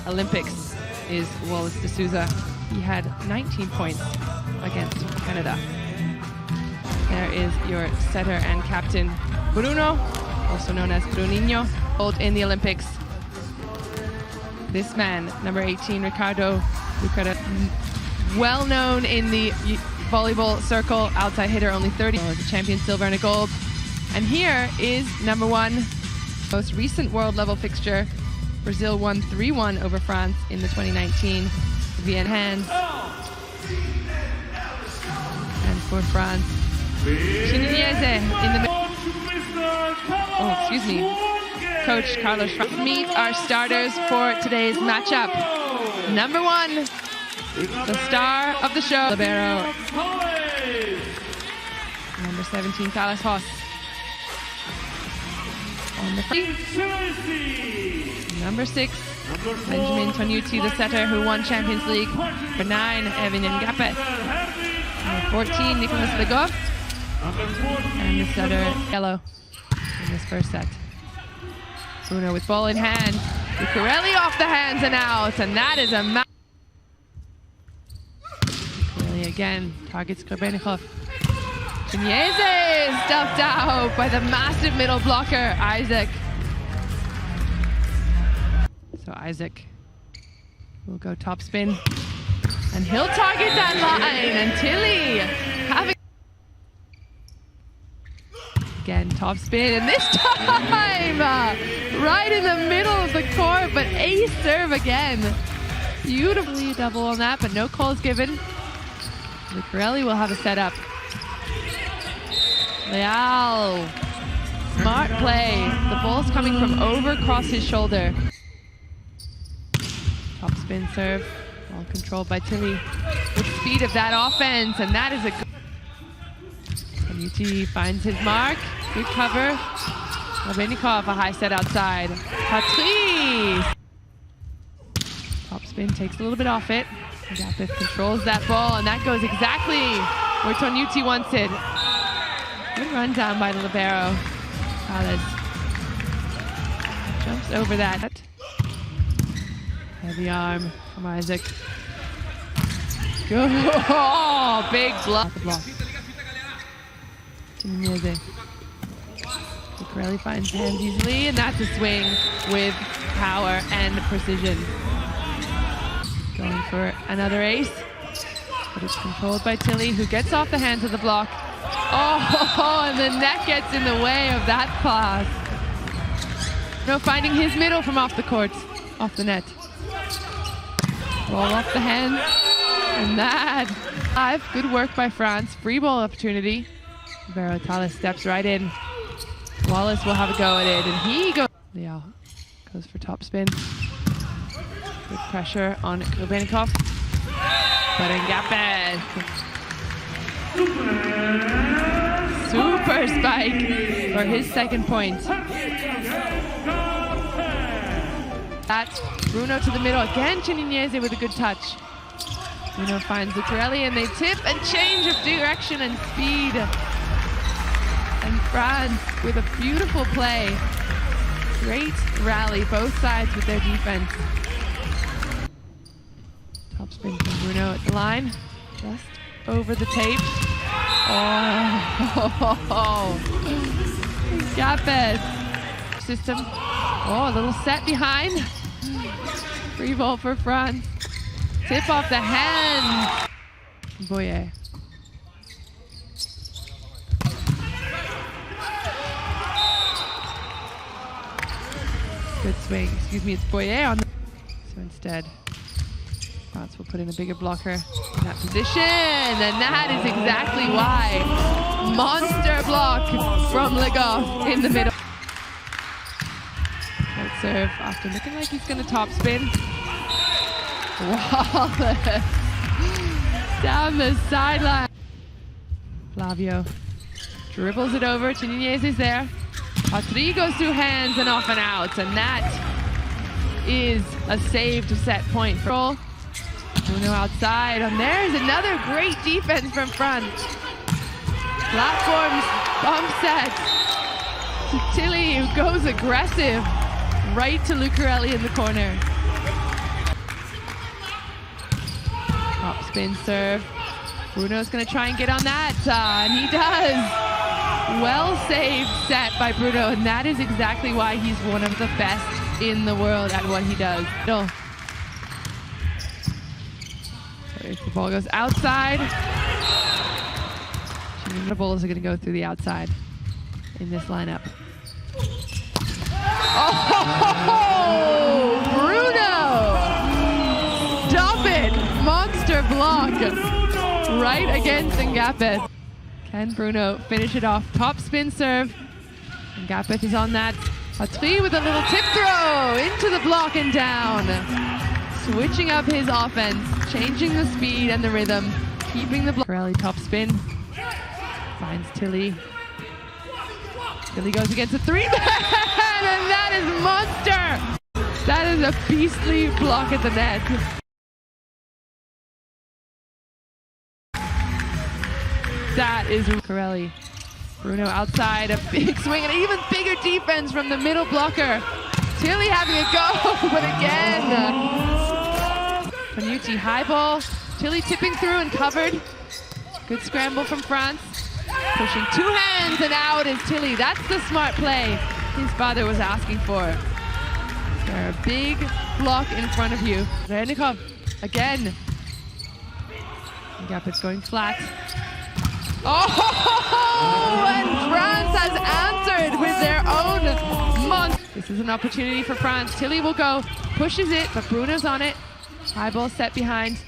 Olympics is Wallace de Souza. He had 19 points against Canada. There is your setter and captain, Bruno, also known as Bruninho, in the Olympics. This man, number 18, Ricardo, well known in the volleyball circle, outside hitter, only 30, the champion, silver and a gold. And here is number 1, most recent world level fixture. Brazil won 3-1 over France in the 2019 Vienna hands. And for France, Chinese in the Coach Carlos. Meet our starters for today's matchup. Number 1, the star of the show, libero. Number 17, Carlos Hoss. On the number 6, Benjamin Tonucci, the setter who won Champions League. Number 9, Evan Ngapeth. Number 14, Nicolas Legoff. And the setter, yellow, in this first set. Bruno with ball in hand. Lucarelli off the hands and out, and that is a Lucarelli again targets Grebennikov. Chinese stuffed out by the massive middle blocker, Isaac. So Isaac will go topspin, and he'll target that line, and Tilly having again topspin, and this time right in the middle of the court, but ace serve again. Beautifully double on that, but no calls given. Lucarelli will have a setup. Leal, smart play. The ball's coming from over across his shoulder. Top spin serve, all controlled by Tilly. The speed of that offense, and that is a good. Tonucci finds his mark. Good cover. Grebennikov, a high set outside. Patry. Top spin takes a little bit off it. Ngapeth controls that ball, and that goes exactly where Tonucci wants it. Good run down by the libero. Carlos jumps over that. Heavy arm from Isaac. Good. Oh, big block. Lucarelli finds hands easily, and that's a swing with power and precision. Going for another ace, but it's controlled by Tilly, who gets off the hands of the block. Oh, and the net gets in the way of that pass. No, finding his middle from off the court, off the net. Roll off the hand, and that. Good work by France. Free ball opportunity. Talis steps right in. Wallace will have a go at it, and he goes. Yeah, goes for top spin. Good pressure on Grebennikov. But Ngapeth. Super spike for his second point. That's Bruno to the middle. Again, Chinese with a good touch. Bruno finds Lucarelli, and they tip and change of direction and speed. And France with a beautiful play. Great rally, both sides with their defense. Top spin from Bruno at the line. Just over the tape. Oh, Ngapeth. System. Oh, a little set behind. Free ball for France. Tip off the hand. Boyer. Good swing. Excuse me, it's Boyer on the. So instead, France will put in a bigger blocker in that position, and that is exactly why. Monster block from Legoff in the middle. Good serve, often looking like he's going to top spin. Wallace down the sideline. Flavio dribbles it over. Chinese is there. Patry goes through hands and off and out, and that is a saved set point for Bruno outside, and there's another great defense from France. Platforms, bump set. Tilly, who goes aggressive right to Lucarelli in the corner. spin serve. Bruno's going to try and get on that, and he does. Well saved set by Bruno, and that is exactly why he's one of the best in the world at what he does. No. The ball goes outside. The balls are going to go through the outside in this lineup. Oh, Bruno! Stop it! Monster block right against Ngapeth. Can Bruno finish it off? Top spin serve. Ngapeth is on that. Patry with a little tip throw into the block and down. Switching up his offense, changing the speed and the rhythm, keeping the block. Corelli top spin. Finds Tilly. Tilly goes against a three-man, and that is monster! That is a beastly block at the net. That is Corelli. Bruno outside, a big swing, and an even bigger defense from the middle blocker. Tilly having a go, but again. Panucci high ball. Tilly tipping through and covered. Good scramble from France. Pushing two hands and out is Tilly. That's the smart play his father was asking for. There, a big block in front of you. Renikov again. Ngapeth going flat. Oh, and France has answered with their own monster. This is an opportunity for France. Tilly will go, pushes it, but Bruno's on it. High ball set behind.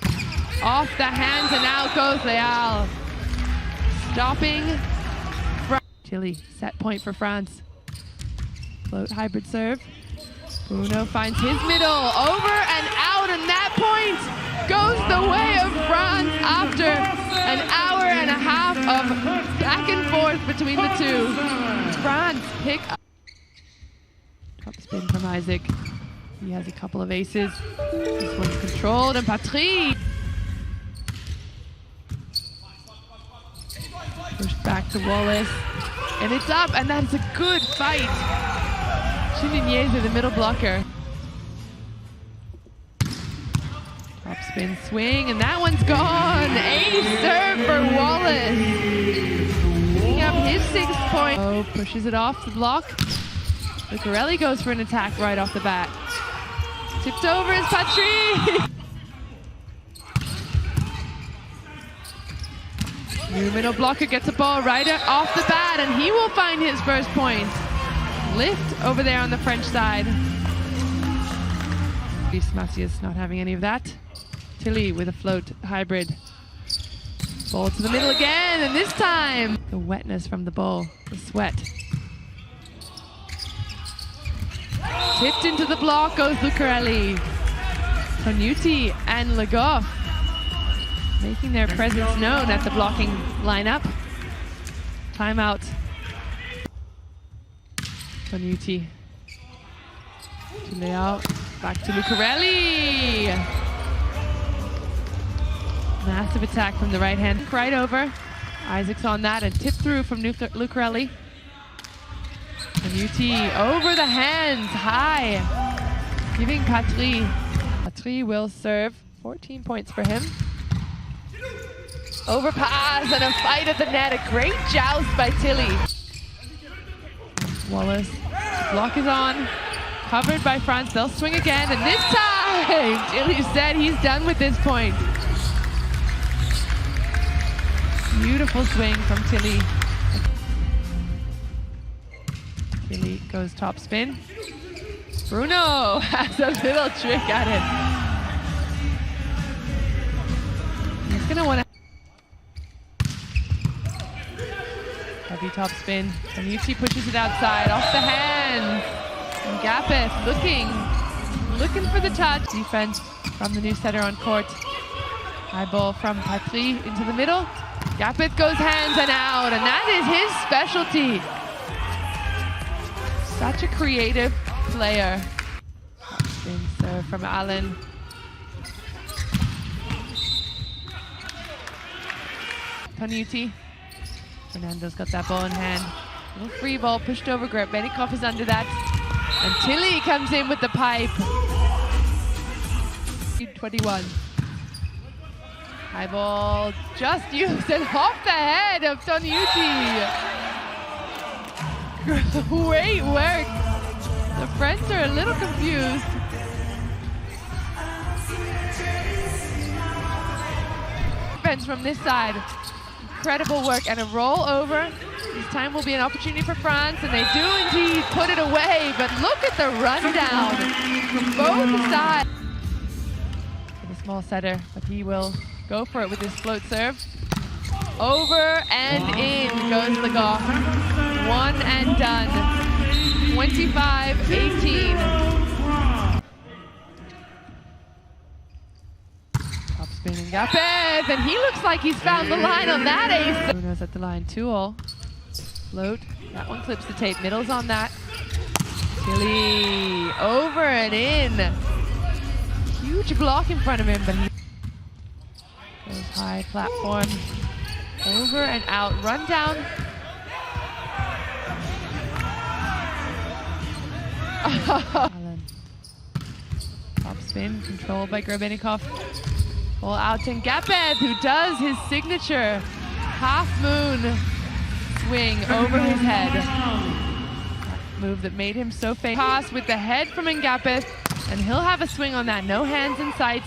Off the hands, and out goes Leal. Stopping. Tilly, set point for France. Float hybrid serve. Bruno finds his middle, over and out, and that point goes the way of France after an hour and a half of back and forth between the two. France pick up. Top spin from Isaac. He has a couple of aces. This one's controlled, and Patry pushed back to Wallace, and it's up, and that's a good fight. Chininier, the middle blocker. Top spin swing, and that one's gone. Ace serve for Wallace. Picking up his 6th point. Oh, pushes it off the block. Lucarelli goes for an attack right off the bat. Tipped over is Patry. New middle blocker gets a ball right off the bat, and he will find his first point. Lift over there on the French side. Macias not having any of that. Tilly with a float hybrid. Ball to the middle again, and this time the wetness from the ball, the sweat. Tipped into the block goes Lucarelli. Panucci and Le Goff making their presence known at the blocking lineup. Timeout. Panucci to Leal, back to Lucarelli. Massive attack from the right hand, right over. Isaac's on that and tipped through from Lucarelli. Panucci over the hands, high, giving Patry. Patry will serve, 14 points for him. Overpass and a fight at the net, a great joust by Tilly. Wallace, block is on, covered by France, they'll swing again, and this time, Tilly said he's done with this point. Beautiful swing from Tilly. Tilly goes top spin. Bruno has a little trick at it. He's gonna want to heavy top spin. Panucci pushes it outside, off the hands. And Ngapeth looking for the touch. Defense from the new setter on court. High ball from Patry into the middle. Ngapeth goes hands and out, and that is his specialty. Such a creative player. Top spin serve from Allen. Panucci. Fernando's got that ball in hand. Little free ball pushed over. Benikov is under that. And Tilly comes in with the pipe. 21. High ball just used and off the head of Toniuti. Great work. The French are a little confused. Defense from this side. Incredible work and a roll over. This time will be an opportunity for France, and they do indeed put it away, but look at the rundown from both sides. The small setter, but he will go for it with his float serve. Over and in goes the Goff. One and done. 25-18. Top spinning Gapez, and he looks like he's found the line on that ace. Bruno's at the line, 2-all. Float, that one clips the tape, middle's on that. Tilly, over and in. Huge block in front of him, but he goes high platform. Over and out, run down. Allen. Top spin, controlled by Grebennikov. Ball out to Gapez, who does his signature half moon swing over his head. That move that made him so famous. Pass with the head from Ngapeth, and he'll have a swing on that. No hands in sight.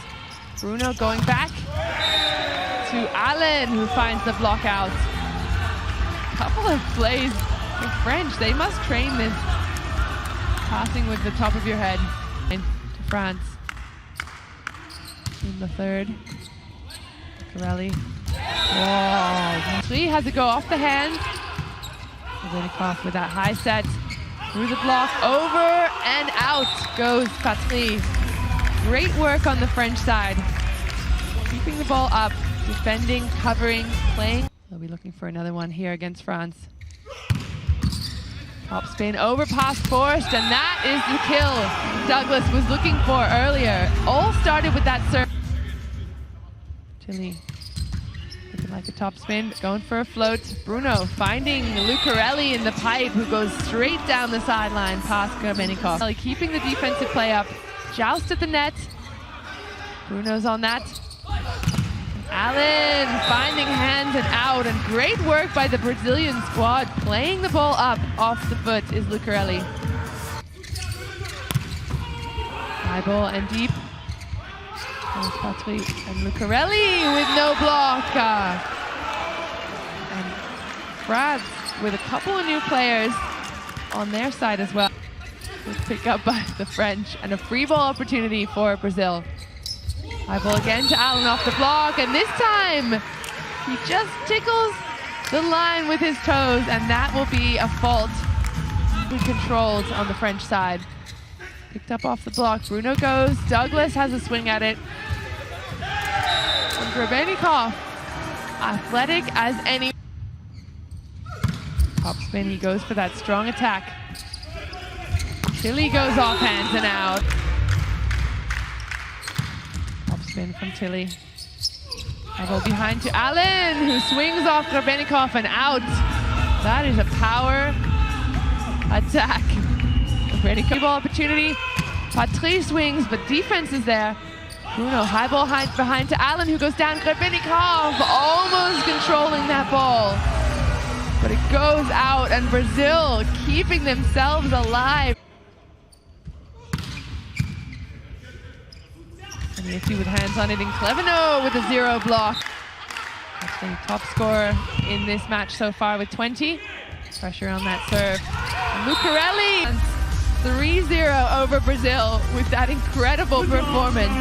Bruno going back to Allen, who finds the block out. Couple of plays. The French, they must train this. Passing with the top of your head. To France. In the third. Corelli. Whoa. He has to go off the hand. Grebennikov with that high set. Through the block. Over and out goes Patry. Great work on the French side. Keeping the ball up. Defending, covering, playing. They'll be looking for another one here against France. Top spin, over pass forced, and that is the kill Douglas was looking for earlier. All started with that serve. Tilly looking like a top spin, going for a float. Bruno finding Lucarelli in the pipe, who goes straight down the sideline past Grebennikov. Keeping the defensive play up. Joust at the net. Bruno's on that. Allen finding hands and out, and great work by the Brazilian squad. Playing the ball up off the foot is Lucarelli. High ball and deep. There's Patry and Lucarelli with no block. And France with a couple of new players on their side as well. Was picked up by the French, and a free ball opportunity for Brazil. High ball again to Allen off the block, and this time he just tickles the line with his toes, and that will be a fault. He controlled on the French side. Picked up off the block. Bruno goes. Douglas has a swing at it. And Grebennikov, athletic as any. Top spin, he goes for that strong attack. Tilly goes off hands and out. Spin from Tilly. Ball behind to Allen, who swings off Grebennikov and out. That is a power attack. Grebennikov ball opportunity. Patry swings, but defense is there. Bruno, high ball behind to Allen, who goes down. Grebennikov almost controlling that ball. But it goes out, and Brazil keeping themselves alive. And Yeti with hands on it, and Cleveno with a 0 block. That's the top scorer in this match so far with 20. Pressure on that serve. Lucarelli 3-0 over Brazil with that incredible performance.